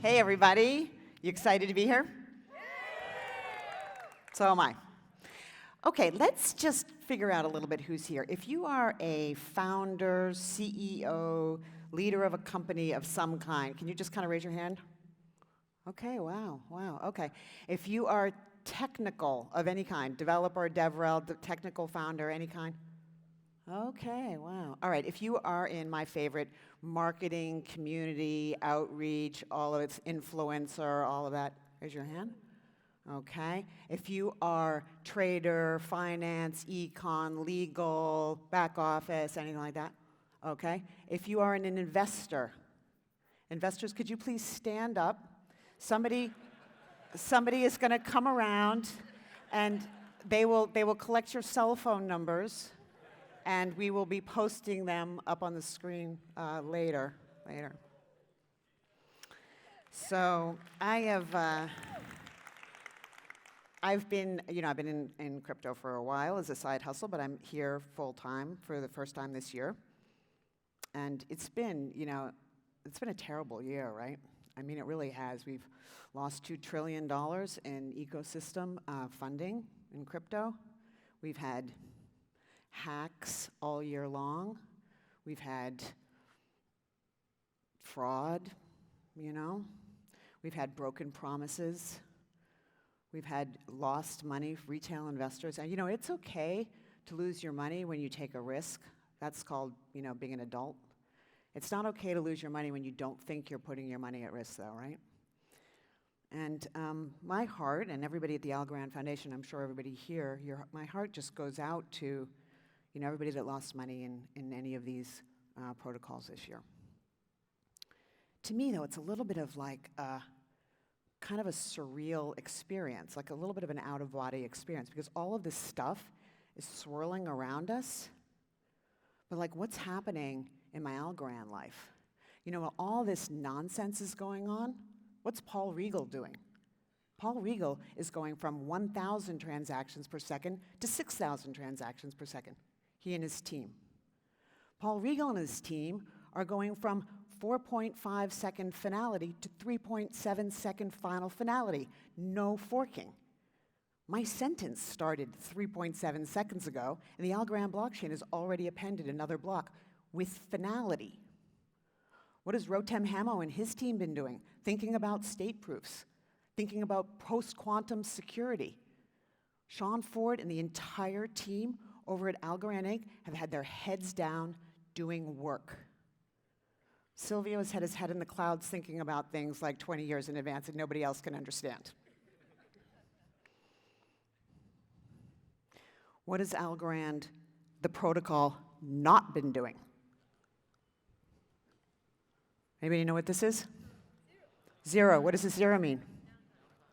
Hey, everybody. You excited to be here? So am I. Okay, let's just figure out a little bit who's here. If you are a founder, CEO, leader of a company of some kind, can you just kind of raise your hand? Okay, wow, okay. If you are technical of any kind, developer, DevRel, technical founder, any kind? Okay, wow. All right, if you are in my favorite, marketing, community, outreach, all of its influencer, all of that, raise your hand. Okay. If you are trader, finance, econ, legal, back office, anything like that, okay. If you are an investor, investors, could you please stand up? Somebody is going to come around, and they will collect your cell phone numbers, and we will be posting them up on the screen later. So I've been in crypto for a while as a side hustle, but I'm here full time for the first time this year, and it's been a terrible year, right? I mean, it really has. We've lost $2 trillion in ecosystem funding in crypto. We've had hacks all year long. We've had fraud, We've had broken promises. We've had lost money for retail investors. And it's okay to lose your money when you take a risk. That's called, being an adult. It's not okay to lose your money when you don't think you're putting your money at risk, though, right? And my heart, and everybody at the Algorand Foundation, I'm sure everybody here, my heart just goes out to everybody that lost money in any of these protocols this year. To me, though, it's a little bit of like kind of a surreal experience, like a little bit of an out-of-body experience, because all of this stuff is swirling around us. But like, what's happening in my Algorand life? While all this nonsense is going on, what's Paul Regal doing? Paul Regal is going from 1,000 transactions per second to 6,000 transactions per second. He and his team. Paul Regal and his team are going from 4.5 second finality to 3.7 second final finality. No forking. My sentence started 3.7 seconds ago, and the Algorand blockchain has already appended another block with finality. What has Rotem Hamo and his team been doing? Thinking about state proofs, thinking about post-quantum security. Sean Ford and the entire team over at Algorand Inc. have had their heads down doing work. Silvio has had his head in the clouds thinking about things like 20 years in advance that nobody else can understand. What has Algorand, the protocol, not been doing? Anybody know what this is? Zero. What does this zero mean?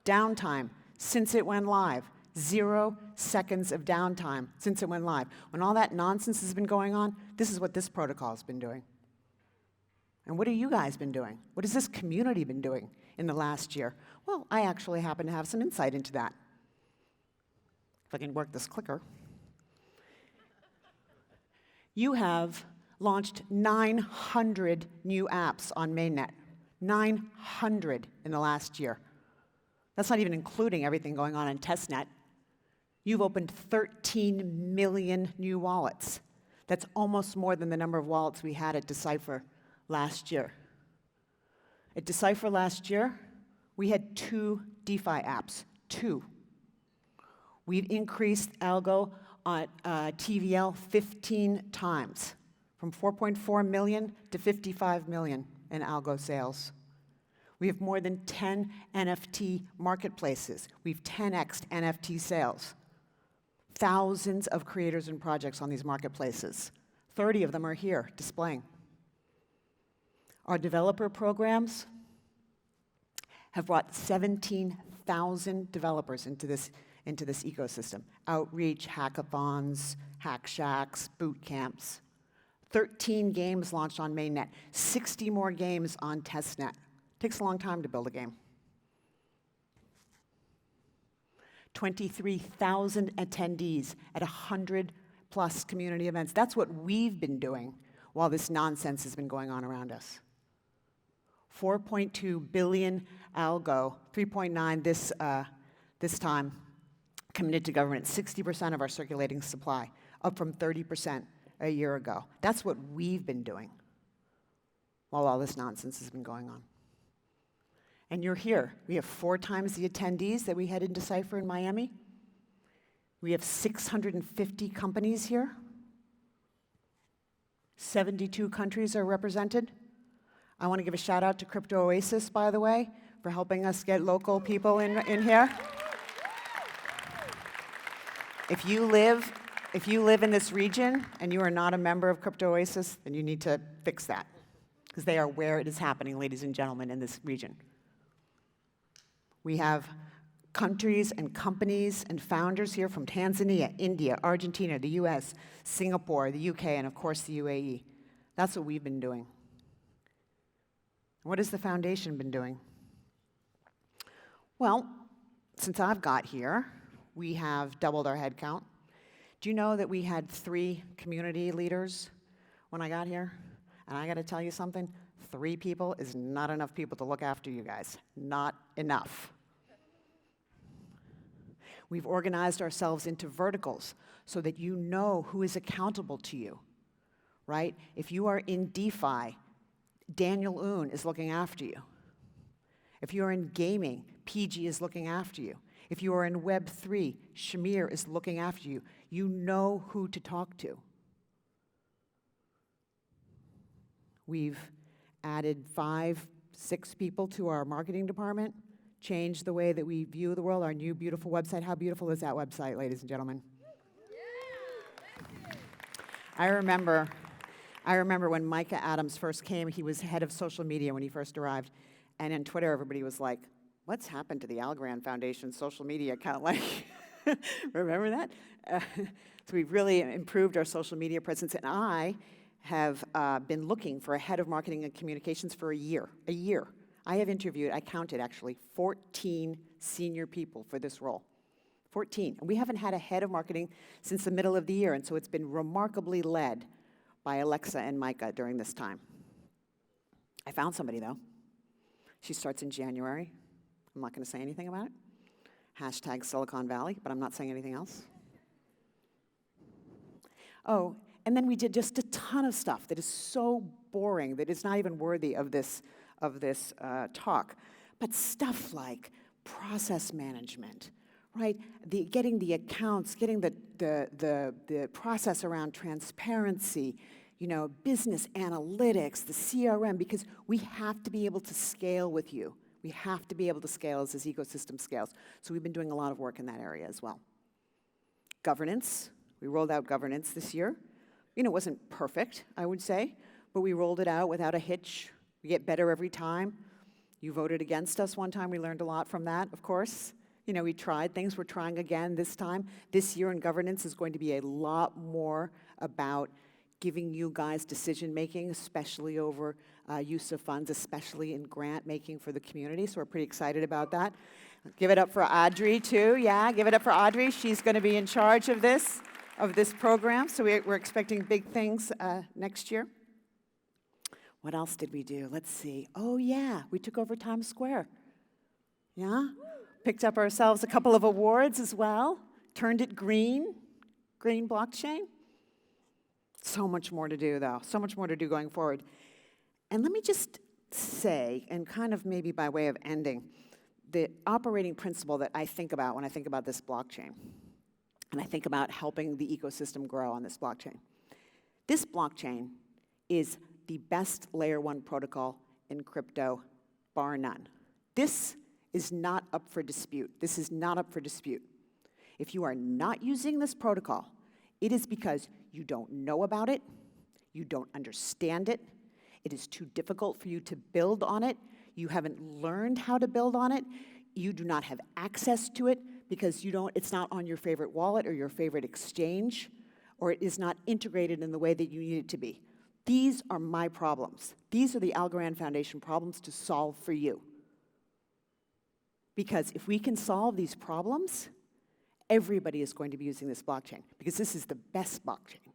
Downtime. Since it went live. 0 seconds of downtime since it went live. When all that nonsense has been going on, this is what this protocol has been doing. And what have you guys been doing? What has this community been doing in the last year? Well, I actually happen to have some insight into that. If I can work this clicker. You have launched 900 new apps on mainnet. 900 in the last year. That's not even including everything going on in testnet. You've opened 13 million new wallets. That's almost more than the number of wallets we had at Decipher last year. At Decipher last year, we had 2 DeFi apps. 2. We've increased algo on TVL 15 times, from 4.4 million to 55 million in algo sales. We have more than 10 NFT marketplaces. We've 10x'd NFT sales. Thousands of creators and projects on these marketplaces. 30 of them are here displaying. Our developer programs have brought 17,000 developers into this ecosystem. Outreach, hackathons, hack shacks, boot camps. 13 games launched on mainnet. 60 more games on testnet. Takes a long time to build a game. 23,000 attendees at 100+ community events. That's what we've been doing while this nonsense has been going on around us. 4.2 billion algo, 3.9 this time, committed to government, 60% of our circulating supply, up from 30% a year ago. That's what we've been doing while all this nonsense has been going on. And you're here. We have 4 times the attendees that we had in Decipher in Miami. We have 650 companies here. 72 countries are represented. I want to give a shout out to Crypto Oasis, by the way, for helping us get local people in here. If you live in this region and you are not a member of Crypto Oasis, then you need to fix that, because they are where it is happening, ladies and gentlemen, in this region. We have countries and companies and founders here from Tanzania, India, Argentina, the US, Singapore, the UK, and of course the UAE. That's what we've been doing. What has the foundation been doing? Well, since I've got here, we have doubled our headcount. Do you know that we had 3 community leaders when I got here? And I got to tell you something, 3 people is not enough people to look after you guys. Not enough. We've organized ourselves into verticals so that you know who is accountable to you, right? If you are in DeFi, Daniel Oon is looking after you. If you are in gaming, PG is looking after you. If you are in Web3, Shamir is looking after you. You know who to talk to. We've added 5, 6 people to our marketing department, changed the way that we view the world, our new beautiful website. How beautiful is that website, ladies and gentlemen? I remember when Micah Adams first came, he was head of social media when he first arrived. And on Twitter, everybody was like, what's happened to the Algorand Foundation social media account? Like, remember that? So we've really improved our social media presence. And I have been looking for a head of marketing and communications for a year. I have interviewed, I counted actually, 14 senior people for this role. 14. And we haven't had a head of marketing since the middle of the year. And so it's been remarkably led by Alexa and Micah during this time. I found somebody, though. She starts in January. I'm not going to say anything about it. Hashtag Silicon Valley, but I'm not saying anything else. Oh, and then we did just a ton of stuff that is so boring that it's not even worthy of this talk. But stuff like process management, right? Getting the accounts, getting the process around transparency, business analytics, the CRM, because we have to be able to scale with you. We have to be able to scale as this ecosystem scales. So we've been doing a lot of work in that area as well. Governance, we rolled out governance this year. It wasn't perfect, I would say, but we rolled it out without a hitch. We get better every time. You voted against us one time. We learned a lot from that, of course. We tried things. We're trying again this time. This year in governance is going to be a lot more about giving you guys decision-making, especially over use of funds, especially in grant-making for the community. So we're pretty excited about that. Give it up for Audrey, too. Yeah, give it up for Audrey. She's going to be in charge of this program. So we're expecting big things next year. What else did we do? Let's see. Oh, yeah, we took over Times Square. Yeah? Picked up ourselves a couple of awards as well. Turned it green blockchain. So much more to do, though. So much more to do going forward. And let me just say, and kind of maybe by way of ending, the operating principle that I think about when I think about this blockchain, and I think about helping the ecosystem grow on this blockchain. This blockchain is the best layer 1 protocol in crypto, bar none. This is not up for dispute. This is not up for dispute. If you are not using this protocol, it is because you don't know about it, you don't understand it, it is too difficult for you to build on it, you haven't learned how to build on it, you do not have access to it because it's not on your favorite wallet or your favorite exchange, or it is not integrated in the way that you need it to be. These are my problems. These are the Algorand Foundation problems to solve for you. Because if we can solve these problems, everybody is going to be using this blockchain, because this is the best blockchain.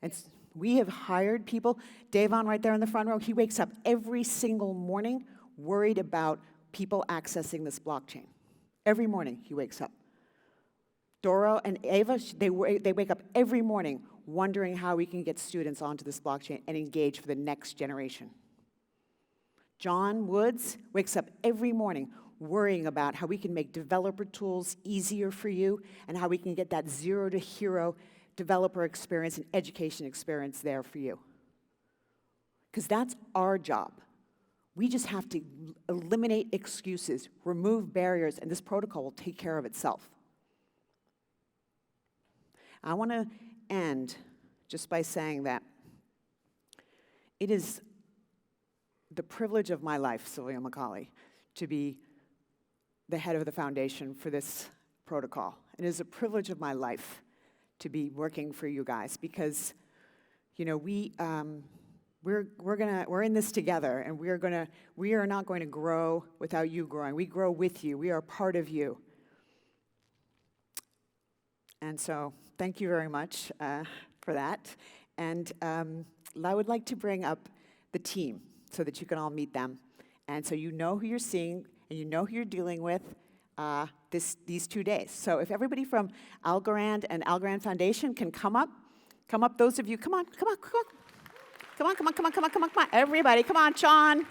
And We have hired people. Davon right there in the front row, he wakes up every single morning worried about people accessing this blockchain. Every morning he wakes up. Doro and Ava, they wake up every morning wondering how we can get students onto this blockchain and engage for the next generation. John Woods wakes up every morning worrying about how we can make developer tools easier for you and how we can get that zero to hero developer experience and education experience there for you. Because that's our job. We just have to eliminate excuses, remove barriers, and this protocol will take care of itself. I want to end just by saying that it is the privilege of my life, Sylvia Macaulay, to be the head of the foundation for this protocol. It is a privilege of my life to be working for you guys because, you know, we're in this together, and we are not going to grow without you growing. We grow with you. We are part of you. And so, thank you very much for that. And I would like to bring up the team so that you can all meet them, and so you know who you're seeing and you know who you're dealing with these 2 days. So, if everybody from Algorand and Algorand Foundation can come up, those of you, come on. Everybody, come on, Sean.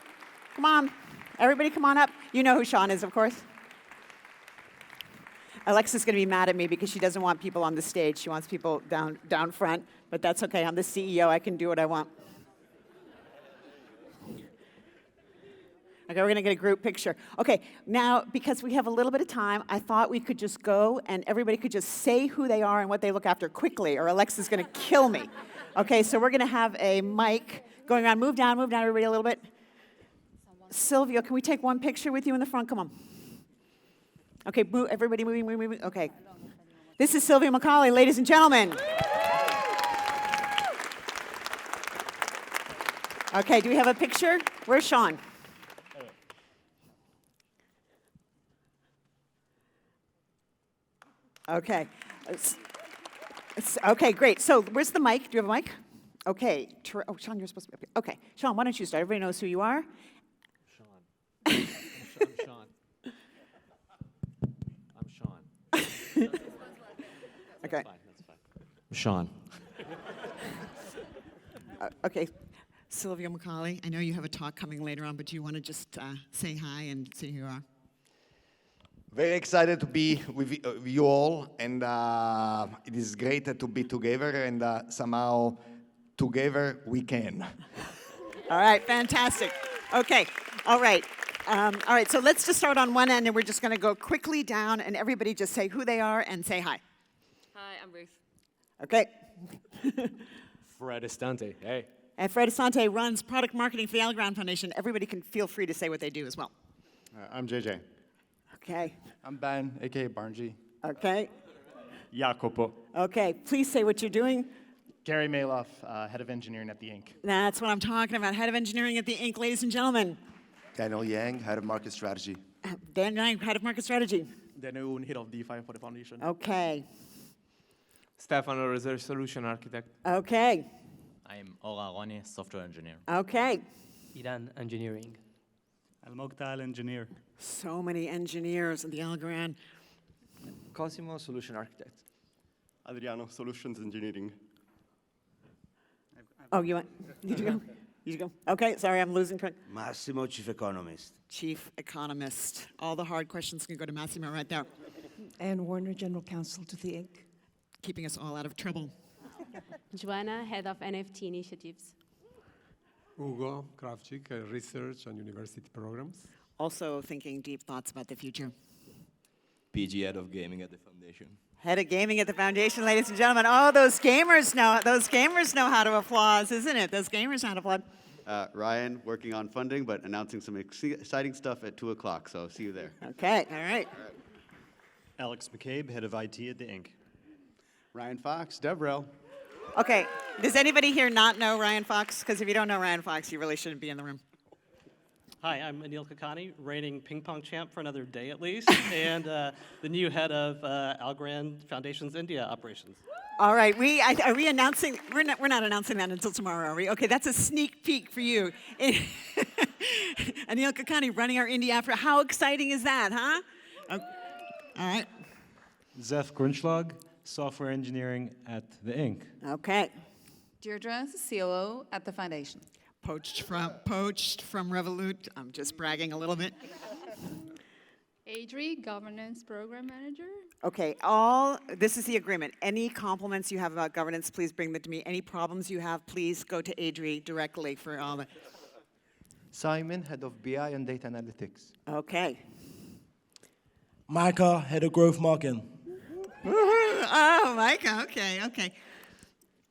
Come on. Everybody come on up. You know who Sean is, of course. Alexa's going to be mad at me because she doesn't want people on the stage. She wants people down front, but that's okay. I'm the CEO. I can do what I want. Okay, we're going to get a group picture. Okay, now, because we have a little bit of time, I thought we could just go and everybody could just say who they are and what they look after quickly, or Alexa's going to kill me. Okay, so we're going to have a mic going around. Move down, everybody, a little bit. Sylvia, can we take one picture with you in the front? Come on. Okay, everybody moving. Okay. This is Sylvia Macaulay, ladies and gentlemen. Okay, do we have a picture? Where's Sean? Okay. Okay, great. So where's the mic? Do you have a mic? Okay. Oh, Sean, you're supposed to be up here. Okay. Sean, why don't you start? Everybody knows who you are. I'm Sean. Okay. That's fine. Sean. Okay. Sylvia Macaulay, I know you have a talk coming later on, but do you want to just say hi and say who you are? Very excited to be with you all, and it is great to be together, and somehow together we can. All right, fantastic. Okay, all right. So let's just start on one end, and we're just going to go quickly down, and everybody just say who they are and say hi. Hi, I'm Ruth. Okay. Fred Estante. Hey. And Fred Estante runs product marketing for the Algorand Foundation. Everybody can feel free to say what they do as well. I'm JJ. Okay. I'm Ben, a.k.a. Barnji. Okay. Jacopo. Okay, please say what you're doing. Gary Maloff, head of engineering at the Inc. That's what I'm talking about. Head of engineering at the Inc., ladies and gentlemen. Daniel Yang, head of market strategy. Dan Yang, head of market strategy. Daniel, head of DeFi for the foundation. Okay. Stefano, research solution architect. Okay. I'm Oraroni, software engineer. Okay. Iran, engineering. Al-Mokhtar, engineer. So many engineers in the Algorand. Cosimo, solution architect. Adriano, solutions engineering. Oh, you want? Did you go? Did you go? Okay, sorry, I'm losing track. Massimo, chief economist. Chief economist. All the hard questions can go to Massimo right there. Ann Warner, general counsel to the Inc. Keeping us all out of trouble. Joanna, head of NFT initiatives. Ugo Kravchik, research and university programs. Also thinking deep thoughts about the future. PG, head of gaming at the foundation. Head of gaming at the foundation, ladies and gentlemen. Oh, those gamers know how to applause, isn't it? Those gamers know how to applaud. Ryan, working on funding, but announcing some exciting stuff at 2 o'clock, so see you there. Okay, all right. Alex McCabe, head of IT at the Inc. Ryan Fox, DevRel. Okay, does anybody here not know Ryan Fox? Because if you don't know Ryan Fox, you really shouldn't be in the room. Hi, I'm Anil Kakani, reigning ping pong champ for another day at least, and the new head of Algorand Foundation's India operations. All right, are we announcing? We're not announcing that until tomorrow, are we? Okay, that's a sneak peek for you. Anil Kakani running our India Africa. How exciting is that, huh? Okay. All right. Zef Grunschlag, software engineering at the Inc. Okay. Deirdre, COO at the foundation. Poached from Revolut. I'm just bragging a little bit. Adri, governance program manager. Okay, this is the agreement. Any compliments you have about governance, please bring them to me. Any problems you have, please go to Adri directly for all the. Simon, head of BI and data analytics. Okay. Micah, head of growth marketing. Oh, Micah, okay.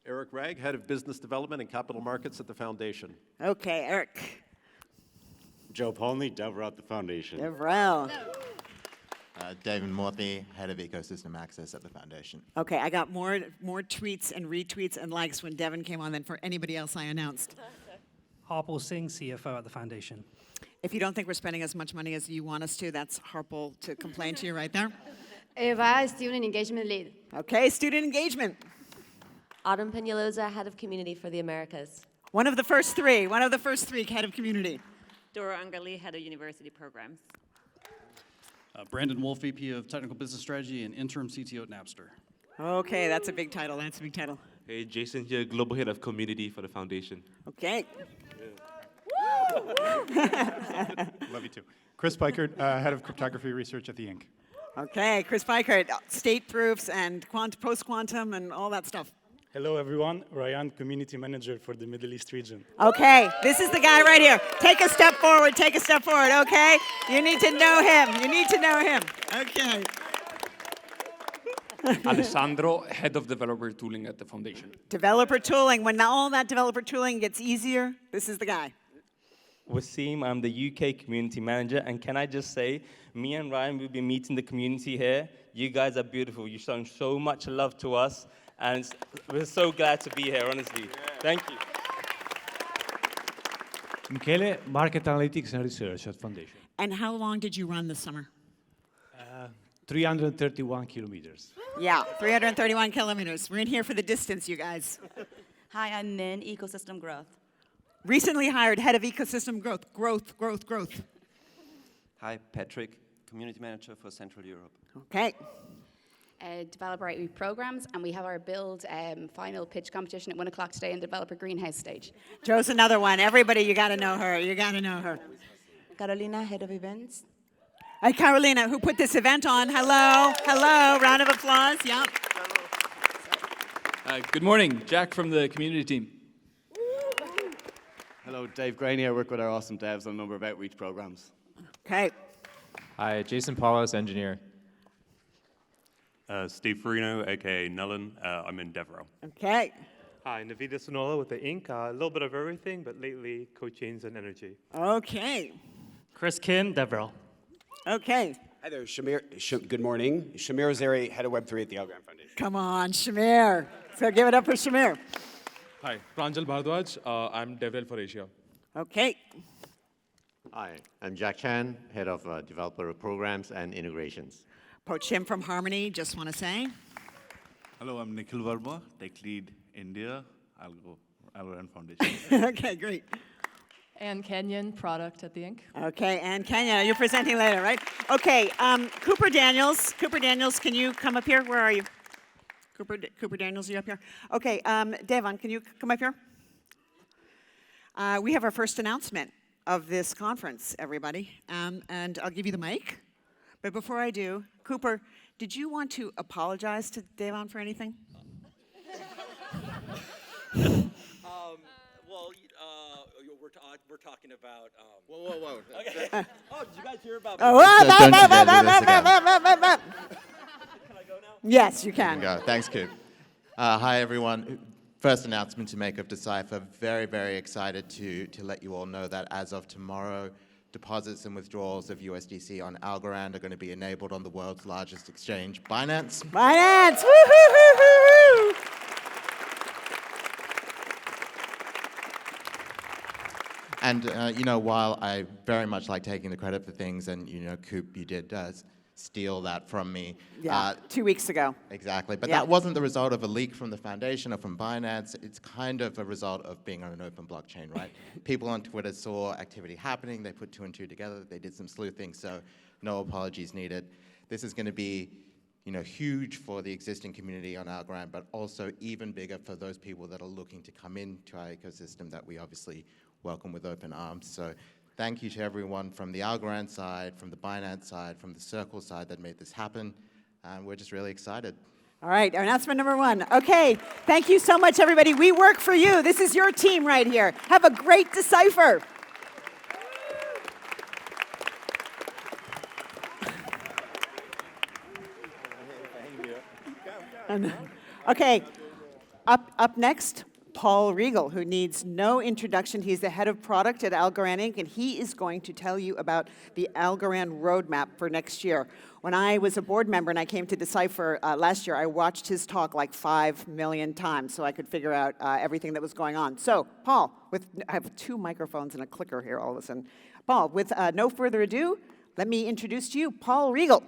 Eric Ragg, head of business development and capital markets at the foundation. Okay, Eric. Joe Polney, DevRel at the foundation. DevRel. David Morthy, head of ecosystem access at the foundation. Okay, I got more tweets and retweets and likes when Devin came on than for anybody else I announced. Harpal Singh, CFO at the foundation. If you don't think we're spending as much money as you want us to, that's Harpal to complain to you right there. Eva, student engagement lead. Okay, student engagement. Autumn Peñalosa, head of community for the Americas. One of the first three, head of community. Dora Angali, head of university programs. Brandon Wolf, VP of Technical Business Strategy and interim CTO at Napster. Okay, that's a big title. Hey, Jason here, global head of community for the foundation. Okay. Love you too. Chris Bikert, head of cryptography research at the Inc. Okay, Chris Bikert, state proofs and post-quantum and all that stuff. Hello, everyone. Ryan, community manager for the Middle East region. Okay, this is the guy right here. Take a step forward, okay? You need to know him. Okay. Alessandro, head of developer tooling at the foundation. Developer tooling. When all that developer tooling gets easier, this is the guy. Wasim, I'm the UK community manager, and can I just say, me and Ryan will be meeting the community here. You guys are beautiful. You've shown so much love to us, and we're so glad to be here, honestly. Thank you. Michele, market analytics and research at foundation. And how long did you run this summer? 331 kilometers. Yeah, 331 kilometers. We're in here for the distance, you guys. Hi, I'm Min, ecosystem growth. Recently hired head of ecosystem growth. Hi, Patrick, community manager for Central Europe. Okay. Developer outreach programs, and we have our build final pitch competition at 1 o'clock today in the developer greenhouse stage. Joe's another one. Everybody, you got to know her. Carolina, head of events. Hi, Carolina, who put this event on. Hello. Round of applause. Yep. Good morning, Jack from the community team. Hello, Dave Graney. I work with our awesome devs on a number of outreach programs. Okay. Hi, Jason Paulos, engineer. Steve Farino, aka Nullen. I'm in DevRel. Okay. Hi, Navita Sonola with the Inc. A little bit of everything, but lately co-chains and energy. Okay. Chris Kim, DevRel. Okay. Hi there, good morning. Shamir Azari, head of Web3 at the Algorand Foundation. Come on, Shamir. So give it up for Shamir. Hi, Pranjal Bhardwaj. I'm DevRel for Asia. Okay. Hi, I'm Jack Chan, head of developer programs and integrations. Poach him from Harmony, just want to say. Hello, I'm Nikhil Verma, tech lead India, Algorand Foundation. Okay, great. Ann Kenyon, product at the Inc. Okay, Ann Kenyon, you're presenting later, right? Okay, Cooper Daniels, can you come up here? Where are you? Cooper Daniels, are you up here? Okay, Devon, can you come up here? We have our first announcement of this conference, everybody, and I'll give you the mic. But before I do, Cooper, did you want to apologize to Devon for anything? We're talking about. Whoa. Okay. Oh, did you guys hear about? Can I go now? Yes, you can. Go. Thanks, Coop. Hi, everyone. First announcement to make of Decipher. Very, very excited to let you all know that as of tomorrow, deposits and withdrawals of USDC on Algorand are going to be enabled on the world's largest exchange, Binance. Binance! Woo-hoo-hoo-hoo-hoo! And, while I very much like taking the credit for things, and, Coop, you did steal that from me. Yeah, 2 weeks ago. Exactly, but Yeah. that wasn't the result of a leak from the foundation or from Binance. It's kind of a result of being on an open blockchain, right? People on Twitter saw activity happening, they put 2 and 2 together, they did some sleuthing, so no apologies needed. This is going to be, huge for the existing community on Algorand, but also even bigger for those people that are looking to come into our ecosystem that we obviously welcome with open arms. So thank you to everyone from the Algorand side, from the Binance side, from the Circle side that made this happen. And we're just really excited. All right, announcement number 1. Okay, thank you so much, everybody. We work for you. This is your team right here. Have a great Decipher. Okay, up next, Paul Riegel, who needs no introduction. He's the head of product at Algorand Inc., and he is going to tell you about the Algorand roadmap for next year. When I was a board member and I came to Decipher last year, I watched his talk like 5 million times so I could figure out everything that was going on. So, Paul, I have 2 microphones and a clicker here all of a sudden. Paul, with no further ado, let me introduce to you Paul Riegel.